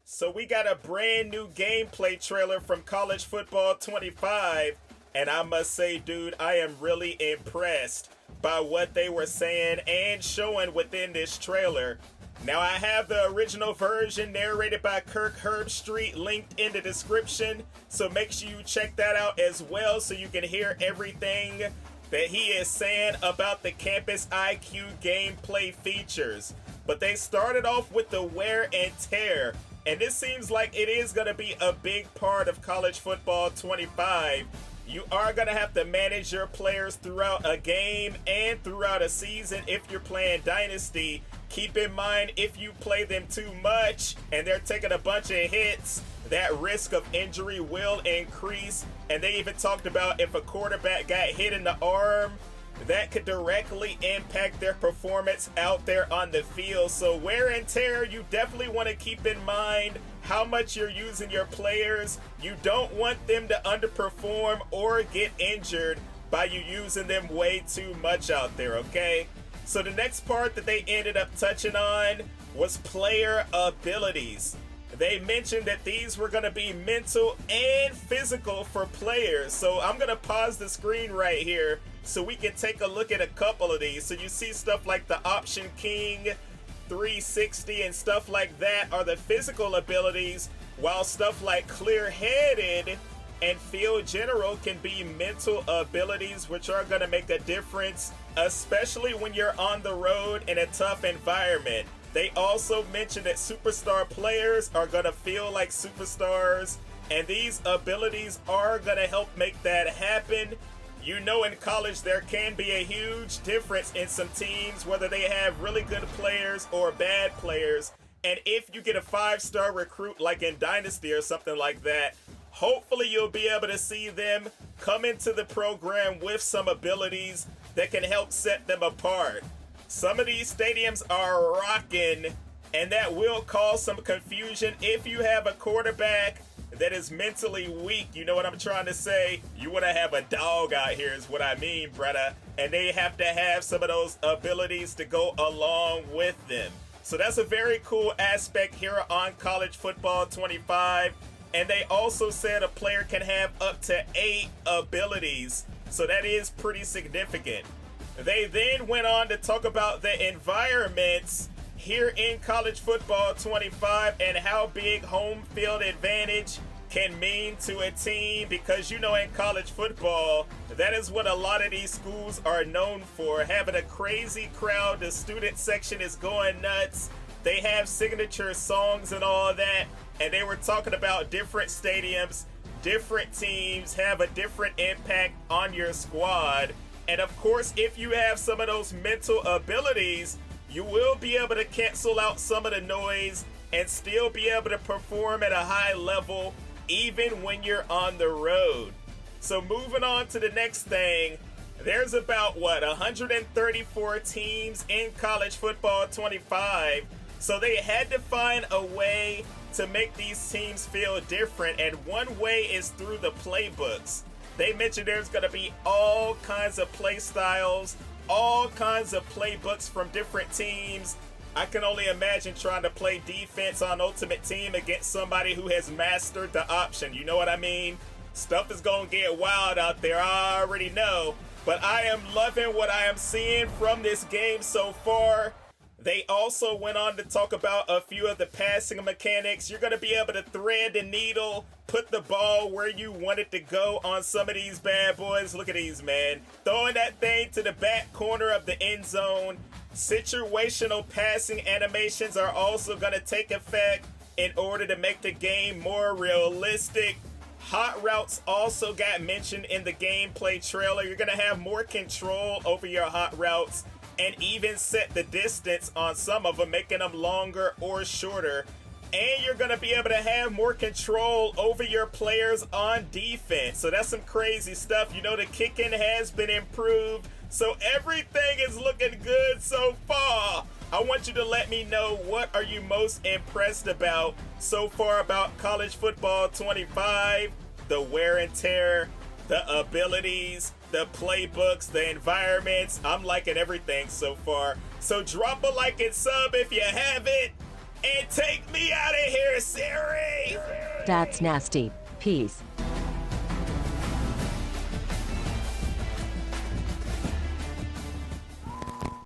So we got a brand new gameplay trailer from College Football 25, and I must say, dude, I am really impressed by what they were saying and showing within this trailer. Now I have the original version narrated by Kirk Herbstreit linked in the description, so make sure you check that out as well so you can hear everything that he is saying about the Campus IQ gameplay features. But they started off with the wear and tear, and this seems like it is going to be a big part of College Football 25. You are going to have to manage your players throughout a game and throughout a season if you're playing Dynasty. Keep in mind, if you play them too much and they're taking a bunch of hits, that risk of injury will increase. And they even talked about if a quarterback got hit in the arm, that could directly impact their performance out there on the field. So wear and tear, you definitely want to keep in mind how much you're using your players. You don't want them to underperform or get injured by you using them way too much out there, okay? So the next part that they ended up touching on was player abilities. They mentioned that these were going to be mental and physical for players. So I'm going to pause the screen right here so we can take a look at a couple of these. So you see stuff like the Option King, 360 and stuff like that are the physical abilities, while stuff like Clear-Headed and Field General can be mental abilities, which are going to make a difference, especially when you're on the road in a tough environment. They also mentioned that superstar players are going to feel like superstars, and these abilities are going to help make that happen. You know, in college there can be a huge difference in some teams, whether they have really good players or bad players. And if you get a 5-star recruit like in Dynasty or something like that, hopefully you'll be able to see them come into the program with some abilities that can help set them apart. Some of these stadiums are rocking, and that will cause some confusion if you have a quarterback that is mentally weak. You know what I'm trying to say? You want to have a dog out here is what I mean, brother. And they have to have some of those abilities to go along with them. So that's a very cool aspect here on College Football 25. And they also said a player can have up to 8 abilities. So that is pretty significant. They then went on to talk about the environments here in College Football 25 and how big home field advantage can mean to a team, because you know in college football that is what a lot of these schools are known for, having a crazy crowd. The student section is going nuts. They have signature songs and all that, and they were talking about different stadiums, different teams have a different impact on your squad. And of course, if you have some of those mental abilities, you will be able to cancel out some of the noise and still be able to perform at a high level even when you're on the road. So moving on to the next thing, there's about 134 teams in College Football 25. So they had to find a way to make these teams feel different, and one way is through the playbooks. They mentioned there's going to be all kinds of play styles, all kinds of playbooks from different teams. I can only imagine trying to play defense on Ultimate Team against somebody who has mastered the option. You know what I mean? Stuff is going to get wild out there, I already know. But I am loving what I am seeing from this game so far. They also went on to talk about a few of the passing mechanics. You're going to be able to thread the needle, put the ball where you want it to go on some of these bad boys. Look at these, man. Throwing that thing to the back corner of the end zone. Situational passing animations are also going to take effect in order to make the game more realistic. Hot routes also got mentioned in the gameplay trailer. You're going to have more control over your hot routes and even set the distance on some of them, making them longer or shorter. And you're going to be able to have more control over your players on defense. So that's some crazy stuff. You know, the kicking has been improved. So everything is looking good so far. I want you to let me know, what are you most impressed about so far about College Football 25? The wear and tear, the abilities, the playbooks, the environments. I'm liking everything so far. So drop a like and sub if you haven't. And take me out of here, Sarah. That's nasty. Peace.